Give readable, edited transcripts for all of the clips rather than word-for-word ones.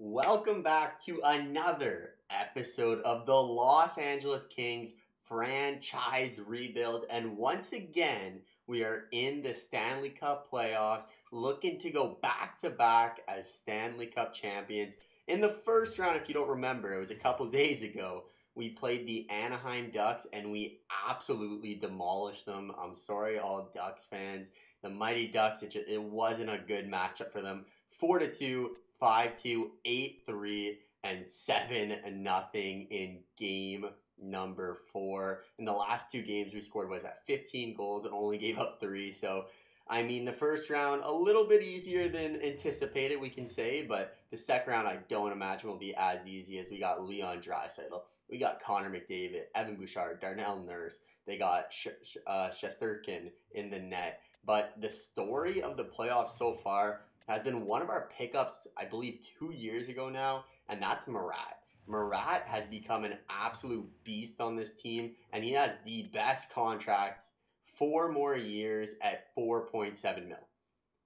Welcome back to another episode of the Los Angeles Kings franchise rebuild. And once again, we are in the Stanley Cup playoffs, looking to go back-to-back as Stanley Cup champions. In the first round, if you don't remember, it was a couple days ago, we played the Anaheim Ducks and we absolutely demolished them. I'm sorry, all Ducks fans. The Mighty Ducks, it wasn't a good matchup for them. 4-2. 5-2, 8-3, and 7-0 in game number 4. In the last two games, we scored, 15 goals and only gave up 3. So, I mean, the first round, a little bit easier than anticipated, we can say. But the second round, I don't imagine will be as easy, as we got Leon Draisaitl. We got Connor McDavid, Evan Bouchard, Darnell Nurse. They got Shesterkin in the net. But the story of the playoffs so far has been one of our pickups, I believe, 2 years ago now, and that's Murat. Murat has become an absolute beast on this team, and he has the best contract, 4 more years at $4.7 mil.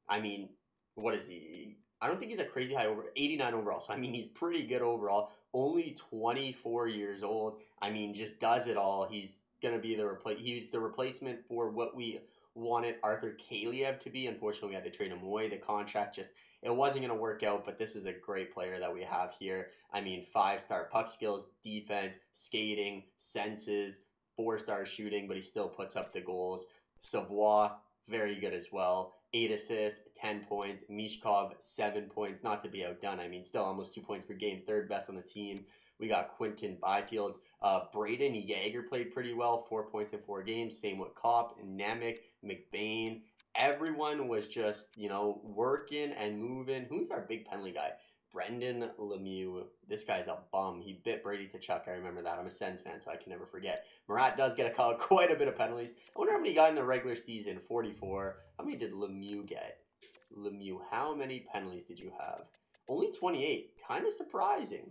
I mean, what is he? I don't think he's a crazy high over 89 overall, so I mean, he's pretty good overall. Only 24 years old. I mean, just does it all. He's gonna be he's the replacement for what we wanted Arthur Kaliev to be. Unfortunately, we had to trade him away. The contract it wasn't going to work out, but this is a great player that we have here. I mean, 5-star puck skills, defense, skating, senses, 4-star shooting, but he still puts up the goals. Savoie, very good as well. 8 assists, 10 points. Mishkov, 7 points. Not to be outdone. I mean, still almost 2 points per game. Third best on the team. We got Quinton Byfield. Braden Yager played pretty well. 4 points in 4 games. Same with Kopp, Nemec, McBain. Everyone was just, working and moving. Who's our big penalty guy? Brendan Lemieux. This guy's a bum. He bit Brady Tkachuk. I remember that. I'm a Sens fan, so I can never forget. Murat does get quite a bit of penalties. I wonder how many he got in the regular season. 44. How many did Lemieux get? Lemieux, how many penalties did you have? Only 28. Kind of surprising.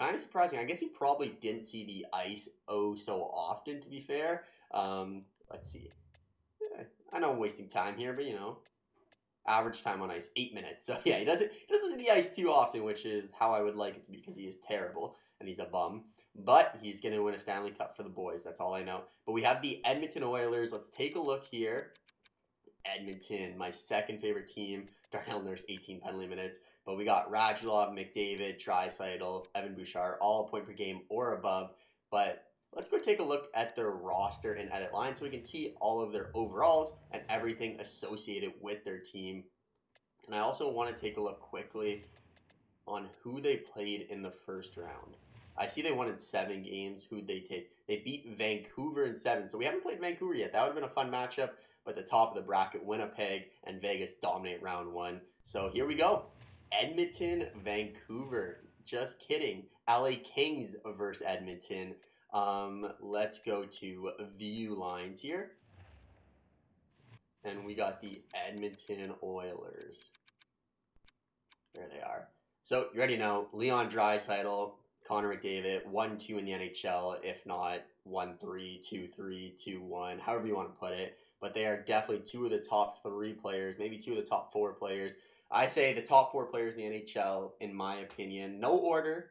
I guess he probably didn't see the ice so often, to be fair. Let's see. I know I'm wasting time here, but average time on ice, 8 minutes. So yeah, he doesn't see the ice too often, which is how I would like it to be, because he is terrible and he's a bum. But he's going to win a Stanley Cup for the boys. That's all I know. But we have the Edmonton Oilers. Let's take a look here. Edmonton, my second favorite team. Darnell Nurse, 18 penalty minutes. But we got Radulov, McDavid, Draisaitl, Evan Bouchard, all a point per game or above. But let's go take a look at their roster and edit line so we can see all of their overalls and everything associated with their team. And I also want to take a look quickly on who they played in the first round. I see they won in 7 games. Who'd they take? They beat Vancouver in 7. So we haven't played Vancouver yet. That would have been a fun matchup. But the top of the bracket, Winnipeg and Vegas dominate round 1. So here we go. Edmonton, Vancouver. Just kidding. LA Kings versus Edmonton. Let's go to view lines here. And we got the Edmonton Oilers. There they are. So you already know, Leon Draisaitl, Connor McDavid, 1-2 in the NHL, if not 1-3, 2-3, 2-1, however you want to put it. But they are definitely 2 of the top 3 players, maybe 2 of the top 4 players. I say the top 4 players in the NHL, in my opinion. No order.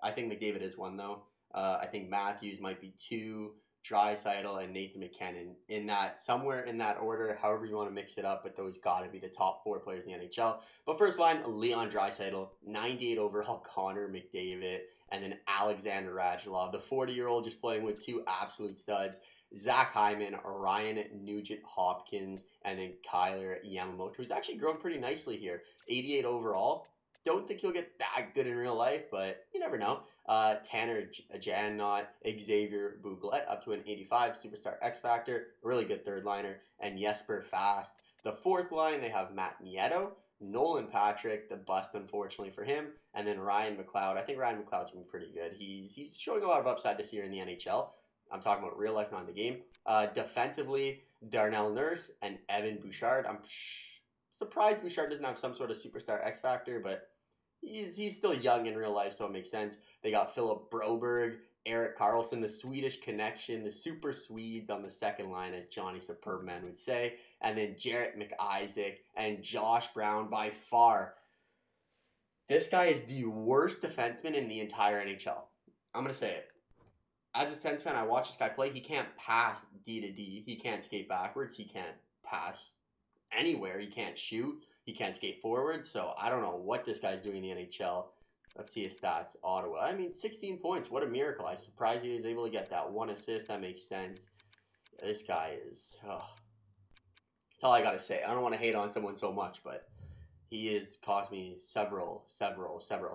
I think McDavid is 1, though. I think Matthews might be 2, Draisaitl, and Nathan McKinnon. Somewhere in that order, however you want to mix it up, but those got to be the top 4 players in the NHL. But first line, Leon Draisaitl, 98 overall, Connor McDavid, and then Alexander Radulov, the 40-year-old just playing with 2 absolute studs. Zach Hyman, Ryan Nugent-Hopkins, and then Kyler Yamamoto, who's actually grown pretty nicely here. 88 overall. Don't think he'll get that good in real life, but you never know. Tanner Janot, Xavier Bouglet, up to an 85, Superstar X Factor, really good third liner, and Jesper Fast. The fourth line, they have Matt Nieto, Nolan Patrick, the bust unfortunately for him, and then Ryan McLeod. I think Ryan McLeod's been pretty good. He's showing a lot of upside this year in the NHL. I'm talking about real life, not in the game. Defensively, Darnell Nurse and Evan Bouchard. I'm surprised Bouchard doesn't have some sort of superstar X factor, but he's still young in real life, so it makes sense. They got Philip Broberg, Erik Karlsson, the Swedish connection, the super Swedes on the second line, as Johnny Superbman would say. And then Jarrett McIsaac and Josh Brown, by far This guy is the worst defenseman in the entire NHL. I'm going to say it. As a Sens fan, I watch this guy play. He can't pass D to D. He can't skate backwards. He can't pass anywhere. He can't shoot. He can't skate forward. So I don't know what this guy's doing in the NHL. Let's see his stats. Ottawa. I mean, 16 points. What a miracle. I'm surprised he was able to get that. 1 assist. That makes sense. This guy is... Oh. That's all I got to say. I don't want to hate on someone so much, but he has caused me several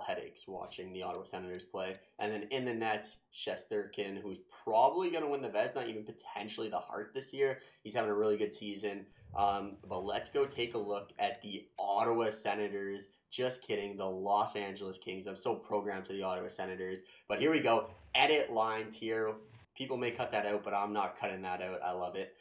headaches watching the Ottawa Senators play. And then in the nets, Shesterkin, who's probably going to win the Vezina, even potentially the Hart this year. He's having a really good season. But let's go take a look at the Ottawa Senators. Just kidding, the Los Angeles Kings. I'm so programmed to the Ottawa Senators. But here we go. Edit lines here. People may cut that out, but I'm not cutting that out. I love it.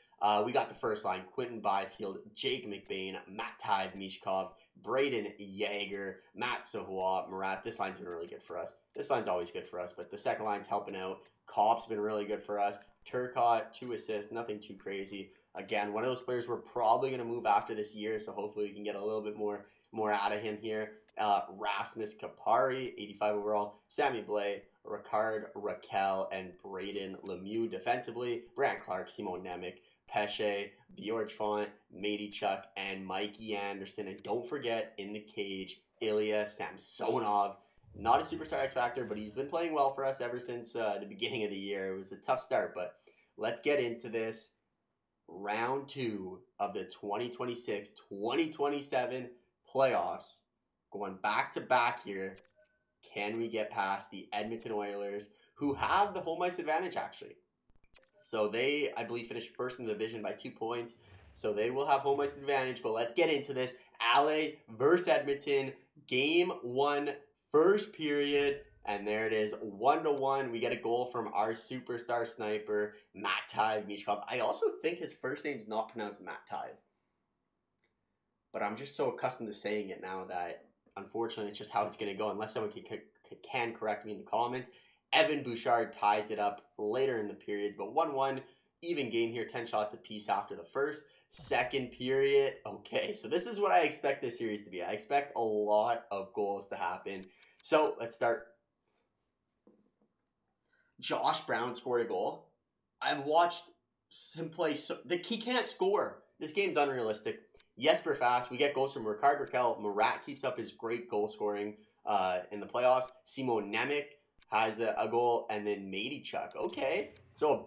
We got the first line, Quinton Byfield, Jake McBain, Matvei Michkov, Braden Yager, Matt Savoie, Murat. This line's been really good for us. This line's always good for us, but the second line's helping out. Kopp's been really good for us. Turcotte, 2 assists, nothing too crazy. Again, one of those players we're probably going to move after this year, so hopefully we can get a little bit more out of him here. Rasmus Kapari, 85 overall. Sammy Blais, Ricard Raquel, and Braden Lemieux defensively. Brant Clark, Simon Nemec, Pesce, Bjorkfont, Mateychuk, and Mikey Anderson. And don't forget, in the cage, Ilya Samsonov. Not a superstar X Factor, but he's been playing well for us ever since the beginning of the year. It was a tough start, but let's get into this. Round 2 of the 2026-2027 playoffs. Going back-to-back here. Can we get past the Edmonton Oilers, who have the home ice advantage, actually? So they, I believe, finished first in the division by 2 points. So they will have home ice advantage. But let's get into this. LA versus Edmonton. Game 1, first period. And there it is, 1-1. We get a goal from our superstar sniper, Matvei Michkov. I also think his first name's not pronounced Matvei. But I'm just so accustomed to saying it now that, unfortunately, it's just how it's going to go. Unless someone can correct me in the comments. Evan Bouchard ties it up later in the periods, but 1-1, even game here, 10 shots apiece after the first. Second period, okay, so this is what I expect this series to be. I expect a lot of goals to happen. So let's start. Josh Brown scored a goal. I've watched him play, he can't score. This game's unrealistic. Jesper Fast, we get goals from Ricard Raquel. Murat keeps up his great goal scoring in the playoffs. Simon Nemec has a goal, and then Mateychuk. Okay, so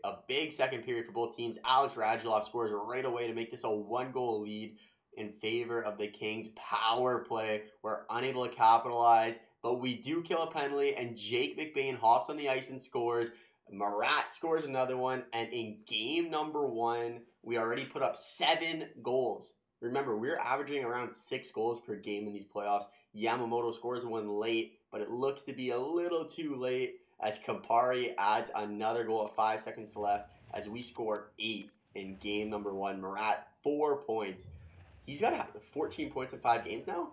a big second period for both teams. Alex Radulov scores right away to make this a 1-goal lead in favor of the Kings. Power play. We're unable to capitalize, but we do kill a penalty, and Jake McBain hops on the ice and scores. Murat scores another one, and in game number 1, we already put up 7 goals. Remember, we're averaging around 6 goals per game in these playoffs. Yamamoto scores one late, but it looks to be a little too late as Campari adds another goal at 5 seconds left as we score 8 in game number 1. Murat, 4 points. He's got 14 points in 5 games now.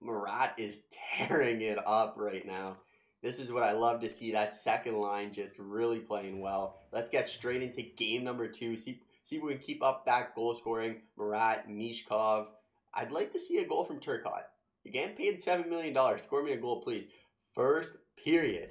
Murat is tearing it up right now. This is what I love to see. That second line just really playing well. Let's get straight into game number 2. See if we can keep up that goal scoring. Murat, Michkov. I'd like to see a goal from Turcotte. You're getting paid $7 million. Score me a goal, please. First period.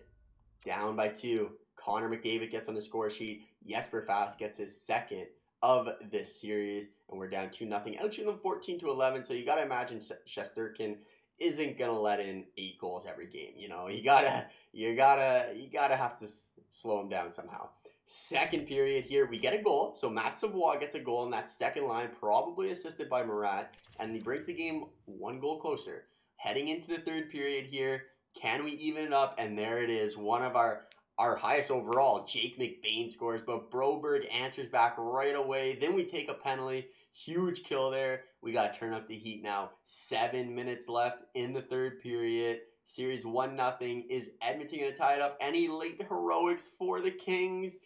Down by 2. Connor McDavid gets on the score sheet. Jesper Fast gets his second of this series. And we're down 2-0. Outshooting them 14-11. So you got to imagine Shesterkin isn't going to let in 8 goals every game. You know, you gotta have to slow him down somehow. Second period here, we get a goal. So Matt Savoie gets a goal in that second line, probably assisted by Murat, and he brings the game 1 goal closer. Heading into the third period here, can we even it up? And there it is, one of our highest overall. Jake McBain scores, but Broberg answers back right away. Then we take a penalty. Huge kill there. We got to turn up the heat now. 7 minutes left in the third period. Series 1-0. Is Edmonton going to tie it up? Any late heroics for the Kings?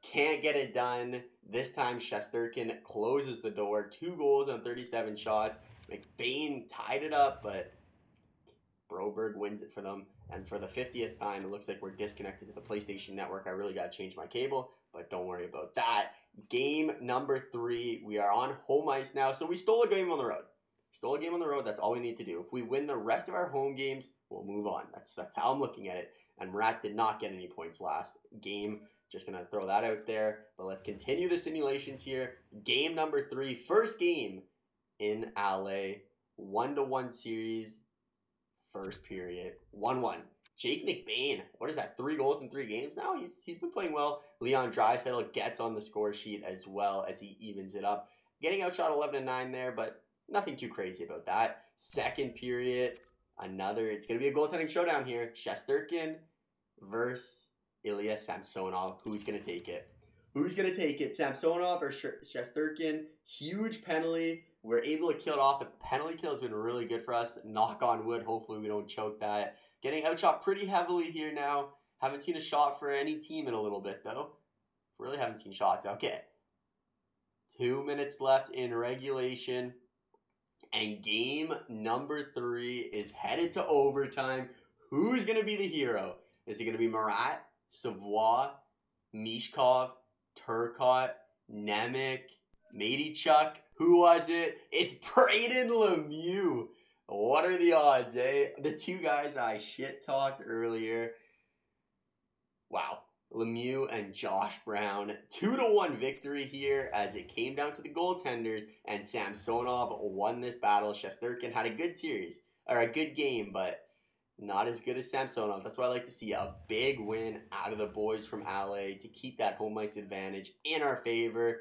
Can't get it done. This time, Shesterkin closes the door. 2 goals on 37 shots. McBain tied it up, but Broberg wins it for them. And for the 50th time, it looks like we're disconnected to the PlayStation Network. I really got to change my cable, but don't worry about that. Game number 3. We are on home ice now. So we stole a game on the road. Stole a game on the road. That's all we need to do. If we win the rest of our home games, we'll move on. That's how I'm looking at it. And Murat did not get any points last game. Just going to throw that out there. But let's continue the simulations here. Game number 3. First game in LA. 1-1 series. First period. 1-1. Jake McBain. What is that? 3 goals in 3 games now? He's been playing well. Leon Draisaitl gets on the score sheet as well as he evens it up. Getting outshot 11-9 there, but nothing too crazy about that. Second period. It's going to be a goaltending showdown here. Shesterkin versus Ilya Samsonov. Who's going to take it? Who's going to take it? Samsonov or Shesterkin? Huge penalty. We're able to kill it off. The penalty kill has been really good for us. Knock on wood. Hopefully we don't choke that. Getting outshot pretty heavily here now. Haven't seen a shot for any team in a little bit, though. Really haven't seen shots. Okay. 2 minutes left in regulation. And game number 3 is headed to overtime. Who's going to be the hero? Is it going to be Murat, Savoie, Mishkov, Turcotte, Nemec, LEMIEUX? Who was it? It's Braden Lemieux. What are the odds, eh? The 2 guys I shit-talked earlier. Wow. Lemieux and Josh Brown. 2-1 victory here as it came down to the goaltenders, and Samsonov won this battle. Shesterkin had a good series, or a good game, but not as good as Samsonov. That's why I like to see a big win out of the boys from LA to keep that home ice advantage in our favor.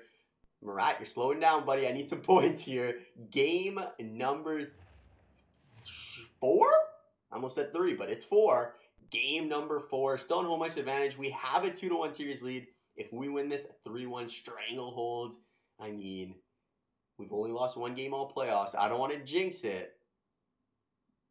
Murat, you're slowing down, buddy. I need some points here. Game number 4? I almost said 3, but it's 4. Game number 4. Still in home ice advantage. We have a 2-1 series lead. If we win this 3-1 stranglehold, I mean, we've only lost 1 game all playoffs. I don't want to jinx it,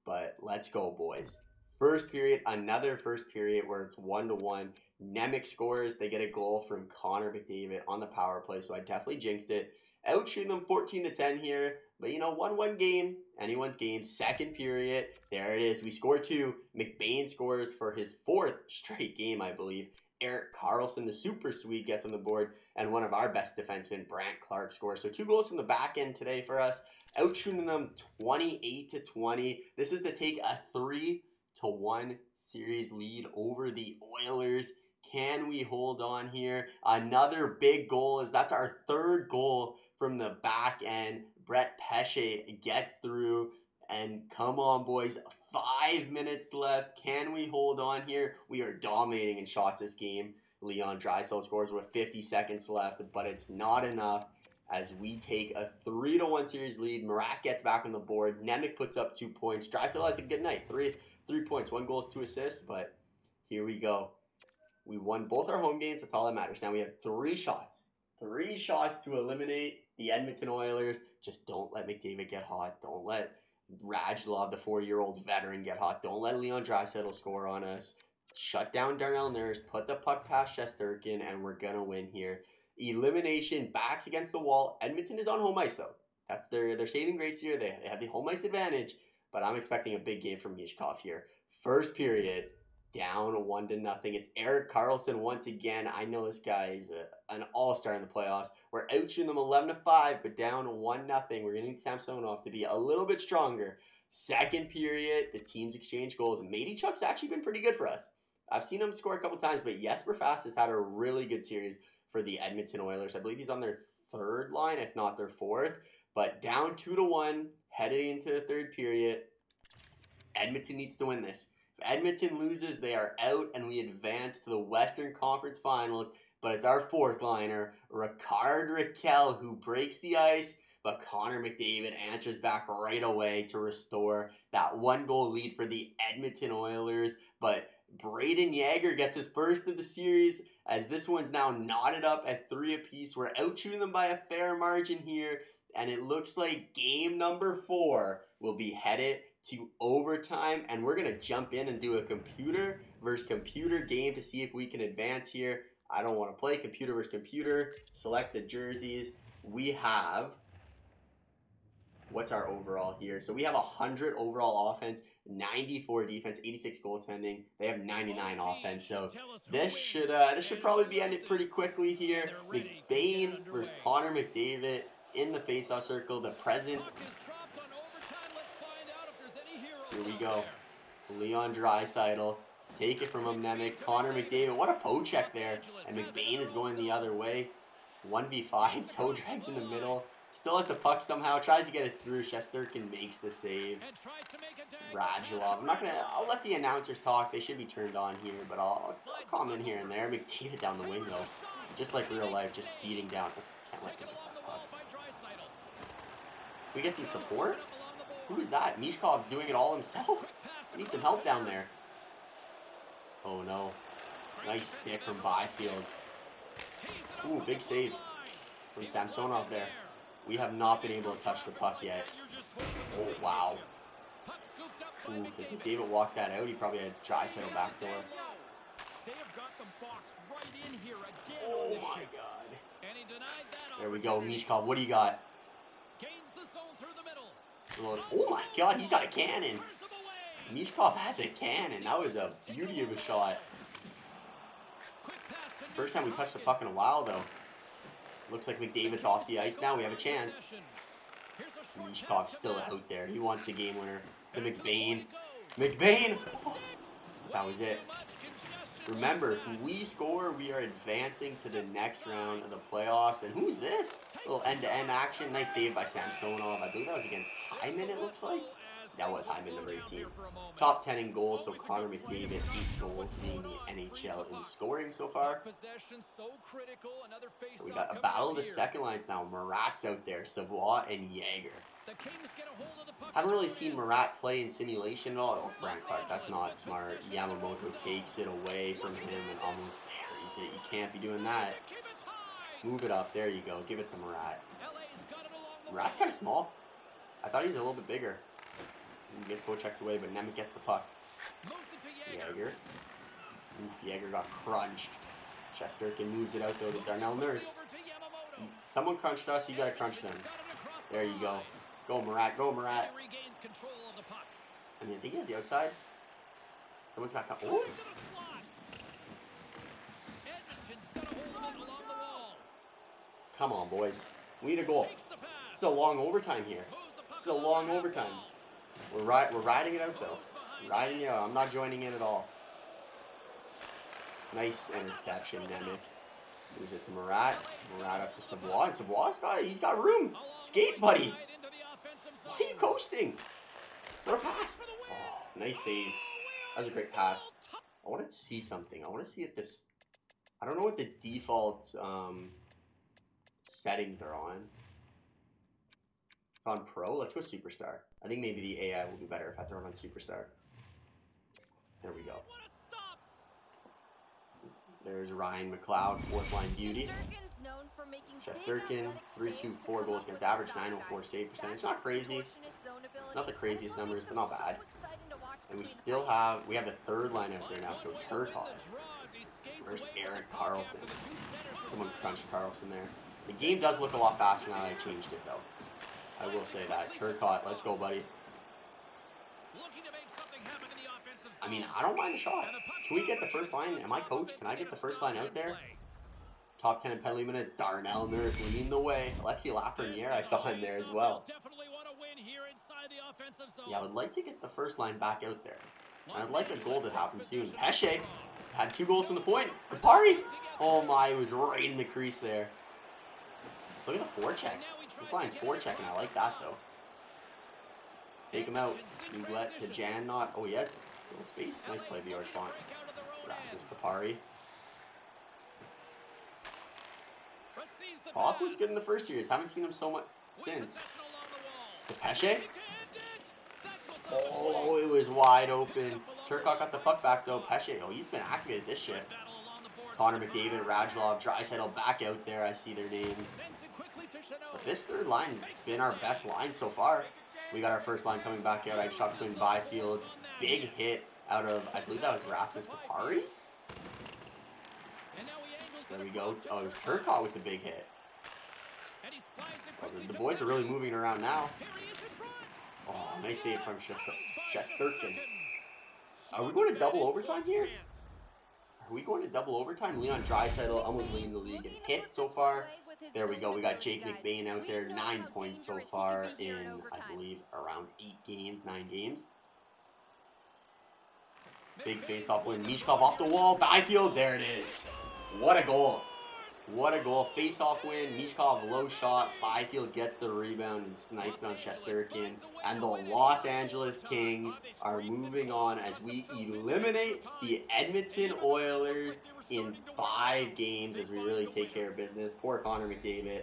but let's go, boys. First period, another first period where it's 1-1. Nemec scores. They get a goal from Connor McDavid on the power play, so I definitely jinxed it. Outshooting them 14-10 here. But, 1-1 game. Anyone's game. Second period. There it is. We score 2. McBain scores for his 4th straight game, I believe. Erik Karlsson, the super Swede, gets on the board. And one of our best defensemen, Brandt Clark, scores. So 2 goals from the back end today for us. Outshooting them 28-20. This is to take a 3-1 series lead over the Oilers. Can we hold on here? Another big goal that's our 3rd goal from the back end. Brett Pesce gets through, and come on, boys. 5 minutes left. Can we hold on here? We are dominating in shots this game. Leon Draisaitl scores with 50 seconds left, but it's not enough as we take a 3-1 series lead. Murat gets back on the board. Nemec puts up 2 points. Draisaitl has a good night. 3 points, 1 goal, 2 assists, but here we go. We won both our home games. That's all that matters. Now we have 3 shots. 3 shots to eliminate the Edmonton Oilers. Just don't let McDavid get hot. Don't let Radulov, the 40-year-old veteran, get hot. Don't let Leon Draisaitl score on us. Shut down Darnell Nurse. Put the puck past Shesterkin, and we're going to win here. Elimination, backs against the wall. Edmonton is on home ice, though. That's their saving grace here. They have the home ice advantage, but I'm expecting a big game from Mishkov here. First period. Down 1-0. It's Erik Karlsson once again. I know this guy is an all-star in the playoffs. We're outshooting them 11-5, but down 1-0. We're going to need Samsonov to be a little bit stronger. Second period, the teams exchange goals. LEMIEUX's actually been pretty good for us. I've seen him score a couple times, but Jesper Fast has had a really good series for the Edmonton Oilers. I believe he's on their 3rd line, if not their 4th. But down 2-1, heading into the 3rd period. Edmonton needs to win this. Edmonton loses, they are out, and we advance to the Western Conference Finals. But it's our 4th liner, Rickard Rakell, who breaks the ice. But Connor McDavid answers back right away to restore that 1-goal lead for the Edmonton Oilers. But Braden Yager gets his first of the series, as this one's now knotted up at 3 apiece. We're outshooting them by a fair margin here, and it looks like game number 4 will be headed to overtime, and we're going to jump in and do a computer versus computer game to see if we can advance here. I don't want to play computer versus computer. Select the jerseys. We have, what's our overall here? So we have 100 overall offense, 94 defense, 86 goaltending. They have 99 offense. So this should probably be ended pretty quickly here. McBain versus Connor McDavid in the faceoff circle. The present Here we go. Leon Draisaitl. Take it from him, LEMIEUX. Connor McDavid. What a poke check there. And McBain is going the other way. 1v5. Toe drags in the middle. Still has the puck somehow. Tries to get it through. Shesterkin makes the save. Radulov. I'll let the announcers talk. They should be turned on here, but I'll comment here and there. McDavid down the wing, though. Just like real life, just speeding down. Can't let them get that puck. We get some support? Who is that? Mishkov doing it all himself? Need some help down there. Oh no. Nice stick from Byfield. Ooh, big save from Samsonov there. We have not been able to touch the puck yet. Oh, wow. Ooh, if David walked that out, he probably had Draisaitl backdoor. Oh my god. There we go, Mishkov. What do you got? Oh my god, he's got a cannon. Mishkov has a cannon. That was a beauty of a shot. First time we touched the puck in a while, though. Looks like McDavid's off the ice now. We have a chance. Mishkov's still out there. He wants the game winner to McBain. McBain! Oh, that was it. Remember, if we score, we are advancing to the next round of the playoffs. And who's this? A little end-to-end action. Nice save by Samsonov. I believe that was against Hyman, it looks like. That was Hyman, number 18. Top 10 in goals, so Connor McDavid, 8 goals, leading the NHL in scoring so far. So we got a battle of the second lines now. Marat's out there, Savoie and Yager. Haven't really seen Marat play in simulation at all. Oh, Brian Clark, that's not smart. Yamamoto takes it away from him and almost buries it. You can't be doing that. Move it up. There you go. Give it to Marat. Marat's kind of small. I thought he was a little bit bigger. He gets checked away, but LEMIEUX gets the puck. Yager. Oof, Yager got crunched. Shesterkin moves it out though to Darnell Nurse. Someone crunched us, you gotta crunch them. There you go. Go Marat, go Marat. I mean, I think he has the outside. Someone's got oh. Come on, boys. We need a goal. It's a long overtime here. It's a long overtime. We're riding it out, though. Riding it out. I'm not joining in at all. Nice interception, LEMIEUX. Moves it to Marat. Marat up to Savoie. And Savoie's he's got room. Skate, buddy. Why are you coasting? What a pass. Oh, nice save. That was a great pass. I want to see something. I want to see if this... I don't know what the default settings are on. It's on Pro. Let's go Superstar. I think maybe the AI will be better if I throw it on Superstar. There we go. There's Ryan McLeod, fourth line beauty. Shesterkin, 324 goals against average, 904 save percentage. Not crazy. Not the craziest numbers, but not bad. And we have the third line out there now, so Turcotte versus Erik Karlsson. Someone crunched Karlsson there. The game does look a lot faster now that I changed it, though. I will say that. Turcotte, let's go, buddy. I mean, I don't mind the shot. Can we get the first line? Am I coach? Can I get the first line out there? Top 10 in penalty minutes. Darnell Nurse leading the way. Alexi Lafreniere I saw in there as well. Yeah, I would like to get the first line back out there. I'd like a goal to happen soon. Pesce had 2 goals from the point. Kupari! Oh my, it was right in the crease there. Look at the forecheck. This line's forechecking. I like that, though. Take him out. Roulette to Jan Knott. Oh, yes. Little space. Nice play, Bjorn Font. Rasmus Kupari. Pop was good in the first series. Haven't seen him so much since. To Pesce. Oh, it was wide open. Turcotte got the puck back, though. Pesce. Oh, he's been activated this shift. Connor McDavid, Radulov, Draisaitl back out there. I see their names. But this third line has been our best line so far. We got our first line coming back out. I shot between Byfield. Big hit out of, I believe that was Rasmus Kupari. There we go. Oh, it was Turcotte with the big hit. Oh, the boys are really moving around now. Oh, nice save from Shesterkin. Are we going to double overtime here? Are we going to double overtime? Leon Draisaitl almost leading the league in hits so far. There we go. We got Jake McBain out there. 9 points so far in, I believe, around 8 games, 9 games. Big face-off win. Michkov off the wall. Byfield. There it is. What a goal. What a goal. Face-off win. Michkov low shot. Byfield gets the rebound and snipes on Shesterkin. And the Los Angeles Kings are moving on as we eliminate the Edmonton Oilers in 5 games as we really take care of business. Poor Connor McDavid.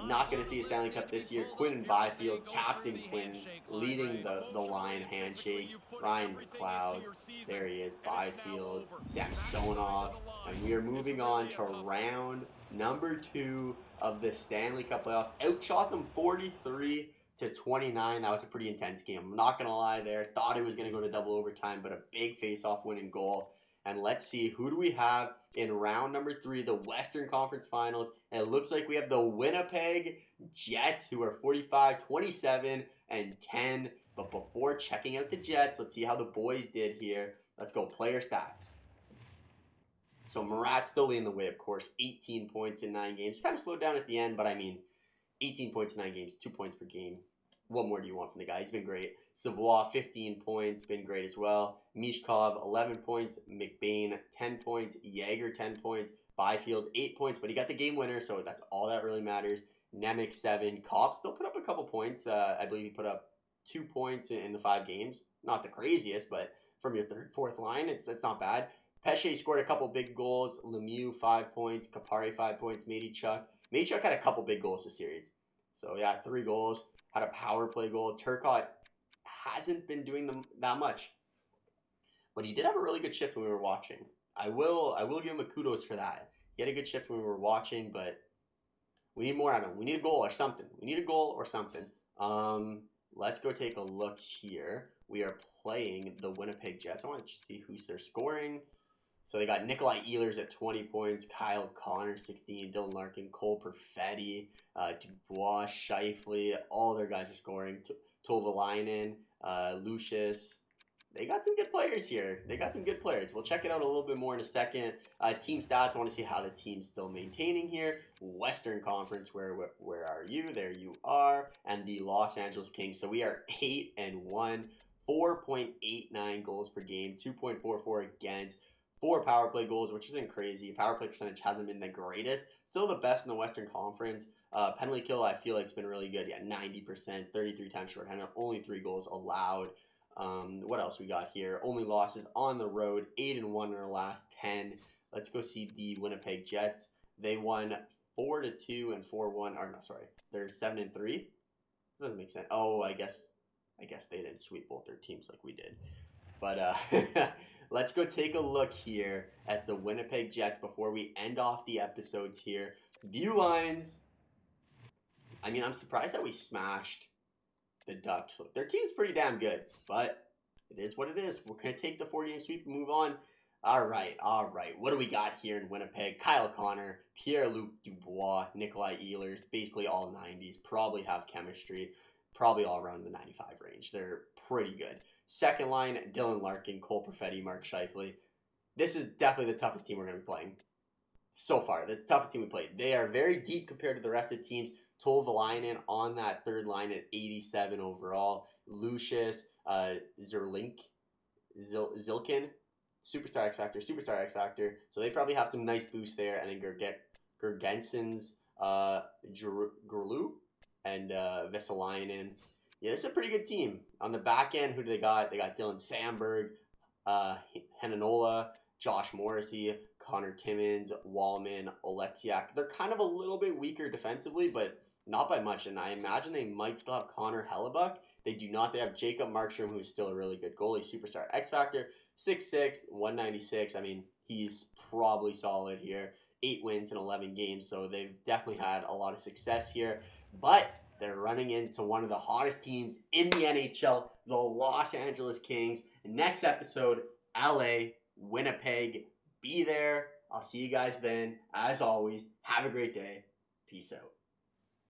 Not going to see a Stanley Cup this year. Quinn and Byfield, Captain Quinn, leading the line handshakes. Ryan McLeod, there he is. Byfield, Samsonov. And we are moving on to round number 2 of the Stanley Cup playoffs. Outshot them 43-29. That was a pretty intense game. I'm not going to lie there. Thought it was going to go to double overtime, but a big face-off winning goal. And let's see, who do we have in round number 3, the Western Conference Finals? And it looks like we have the Winnipeg Jets, who are 45-27-10. But before checking out the Jets, let's see how the boys did here. Let's go player stats. So Murat's still leading the way, of course. 18 points in 9 games. Kind of slowed down at the end, but I mean, 18 points in 9 games, 2 points per game. What more do you want from the guy? He's been great. Savoie, 15 points, been great as well. Mishkov, 11 points. McBain, 10 points. Yager, 10 points. Byfield, 8 points, but he got the game winner, so that's all that really matters. Nemec, 7. Kopp still put up a couple points. I believe he put up 2 points in the 5 games. Not the craziest, but from your 3rd, 4th line, it's not bad. Pesce scored a couple big goals. Lemieux, 5 points. Kapari, 5 points. Matichuk had a couple big goals this series. So, yeah, 3 goals. Had a power play goal. Turcotte hasn't been doing them that much. But he did have a really good shift when we were watching. I will give him a kudos for that. He had a good shift when we were watching, but we need more out of him. We need a goal or something. Let's go take a look here. We are playing the Winnipeg Jets. I want to see who's they're scoring. So they got Nikolai Ehlers at 20 points, Kyle Connor, 16, Dylan Larkin, Cole Perfetti, Dubois, Scheifele, all their guys are scoring. Tovalainen, Lucius. They got some good players here. We'll check it out a little bit more in a second. Team stats, I want to see how the team's still maintaining here. Western Conference, where are you? There you are. And the Los Angeles Kings. So we are 8-1, 4.89 goals per game, 2.44 against. 4 power play goals, which isn't crazy. Power play percentage hasn't been the greatest. Still the best in the Western Conference. Penalty kill, I feel like it's been really good. Yeah, 90%, 33 times shorthanded, only 3 goals allowed. What else we got here? Only losses on the road, 8-1 in our last 10. Let's go see the Winnipeg Jets. They won 4-2 and 4-1. Or no, sorry, they're 7-3. Doesn't make sense. Oh, I guess they didn't sweep both their teams like we did. But let's go take a look here at the Winnipeg Jets before we end off the episodes here. View lines. I mean, I'm surprised that we smashed the Ducks. Look, their team's pretty damn good, but it is what it is. We're going to take the 4-game sweep and move on. All right. What do we got here in Winnipeg? Kyle Connor, Pierre-Luc Dubois, Nikolai Ehlers, basically all 90s, probably have chemistry, probably all around the 95 range. They're pretty good. Second line, Dylan Larkin, Cole Perfetti, Mark Scheifele. This is definitely the toughest team we're going to be playing so far. The toughest team we played. They are very deep compared to the rest of the teams. Tovalainen on that 3rd line at 87 overall. Lucius, Zilkin, Superstar X Factor. So they probably have some nice boosts there. And then Gergensons, Gerlu, and Vesalainen. Yeah, this is a pretty good team. On the back end, who do they got? They got Dylan Sandberg, Henanola, Josh Morrissey, Connor Timmins, Wallman, Oleksiak. They're kind of a little bit weaker defensively, but not by much. And I imagine they might still have Connor Hellebuck. They do not. They have Jacob Markstrom, who's still a really good goalie. Superstar X Factor, 6'6", 196. I mean, he's probably solid here. 8 wins in 11 games, so they've definitely had a lot of success here. But they're running into one of the hottest teams in the NHL, the Los Angeles Kings. Next episode, LA, Winnipeg. Be there. I'll see you guys then. As always, have a great day. Peace out.